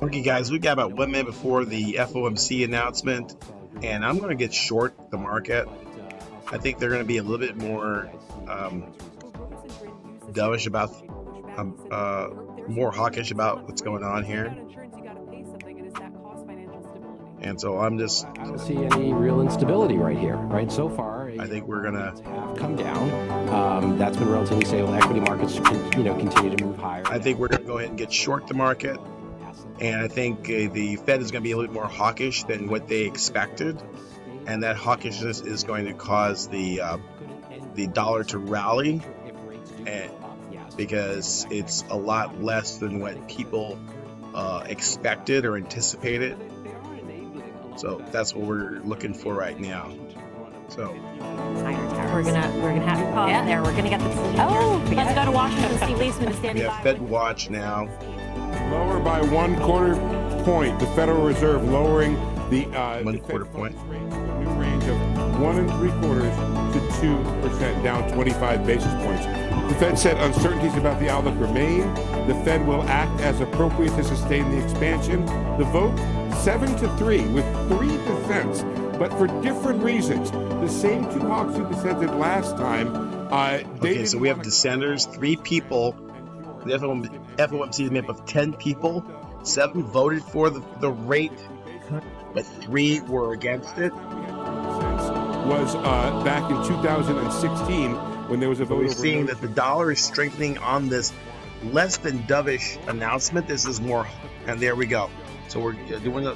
Okay, guys, we got about 1 minute before the FOMC announcement, and I'm going to get short the market. I think they're going to be a little bit more dovish about, more hawkish about what's going on here. And so I don't see any real instability right here, right? So far, I think we're going to have come down. That's been relatively stable. Equity markets, continue to move higher. I think we're going to go ahead and get short the market. And I think the Fed is going to be a little bit more hawkish than what they expected. And that hawkishness is going to cause the dollar to rally, because it's a lot less than what people expected or anticipated. So that's what we're looking for right now. So we're gonna have there. We're gonna get this. Oh, let's go to Washington. Steve Leisman is standing by. We have Fed watch now. Lower by 1/4 point. The Federal Reserve lowering the 1/4 point rate to a new range of 1 3/4 to 2%, down 25 basis points. The Fed said uncertainties about the outlook remain. The Fed will act as appropriate to sustain the expansion. The vote 7-3 with 3 dissents, but for different reasons. The same 2 hawks who dissented last time. Okay, so we have dissenters, 3 people. The FOMC is made up of 10 people. 7 voted for the rate, but 3 were against it. Was back in 2016 when there was a vote. We're seeing that the dollar is strengthening on this less than dovish announcement. This is more, and there we go. So we're doing a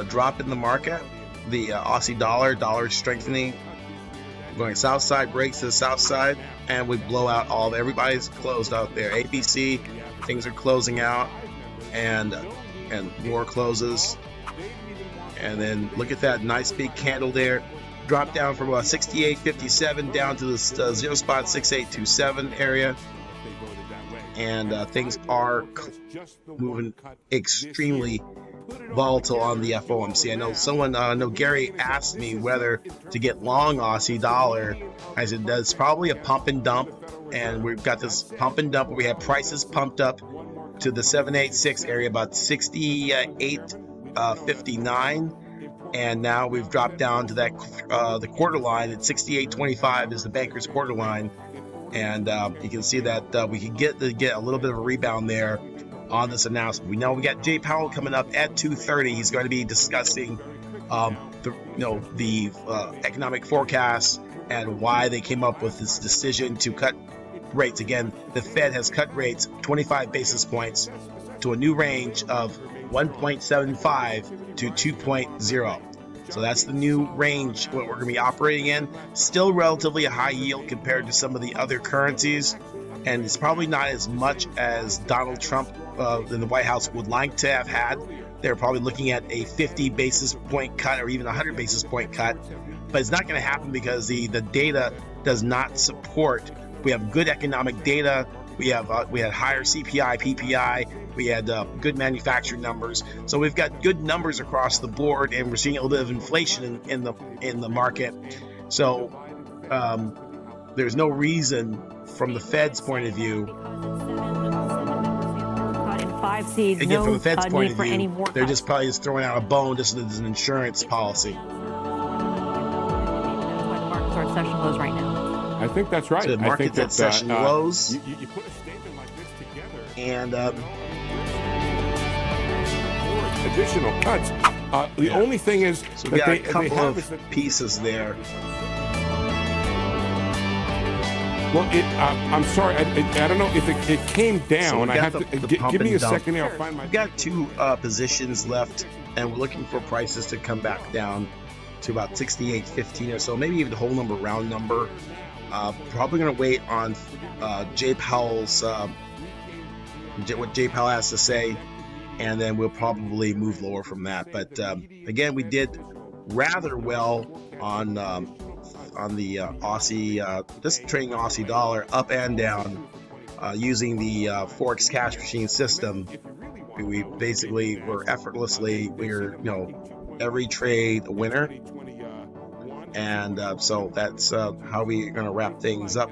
drop in the market. The Aussie dollar is strengthening. Going south side, breaks to the south side, and we blow out everybody's closed out there. ABC, things are closing out, and more closes. And then look at that nice big candle there. Drop down from 68.57 down to the 0 spot 6827 area. And things are moving extremely volatile on the FOMC. I know Gary asked me whether to get long Aussie dollar. I said that's probably a pump and dump, and we've got this pump and dump where we have prices pumped up to the 786 area, about 68.59, and now we've dropped down to that the quarter line at 68.25 is the banker's quarter line. And you can see that we can get a little bit of a rebound there on this announcement. We know we got Jay Powell coming up at 2:30. He's going to be discussing the economic forecasts and why they came up with this decision to cut rates. Again, the Fed has cut rates 25 basis points to a new range of 1.75 to 2.0. So that's the new range what we're going to be operating in. Still relatively a high yield compared to some of the other currencies, and it's probably not as much as Donald Trump in the White House would like to have had. They're probably looking at a 50 basis point cut or even 100 basis point cut, but it's not going to happen because the data does not support. We have good economic data. We had higher CPI, PPI. We had good manufacturing numbers, so we've got good numbers across the board, and we're seeing a little bit of inflation in the market. So there's no reason, from the Fed's point of view. Again, from the Fed's point of view, they're just probably throwing out a bone just as an insurance policy. That's why the markets are at session lows right now. I think that's right. So the market's at session lows. You put a statement like this together, and additional cuts. The only thing is so we got a couple of pieces there. Well, I'm sorry. I don't know if it came down. So I have to give me a second here. I'll find my. We've got 2 positions left, and we're looking for prices to come back down to about 68.15 or so, maybe even the whole number, round number. Probably going to wait on Jay Powell's what Jay Powell has to say, and then we'll probably move lower from that. But again, we did rather well on the Aussie, just trading Aussie dollar up and down using the forex cash machine system. We basically were every trade a winner. And so that's how we're going to wrap things up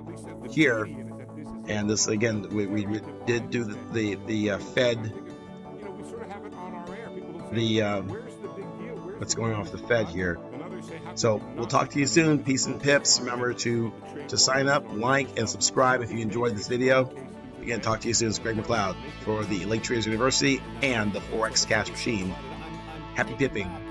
here. And this again, we did do the Fed, what's going on with the Fed here. So we'll talk to you soon. Peace and pips. Remember to sign up, like, and subscribe if you enjoyed this video. Again, talk to you soon. It's Greg McLeod for the Elite Traders University and the Forex Cash Machine. Happy pipping.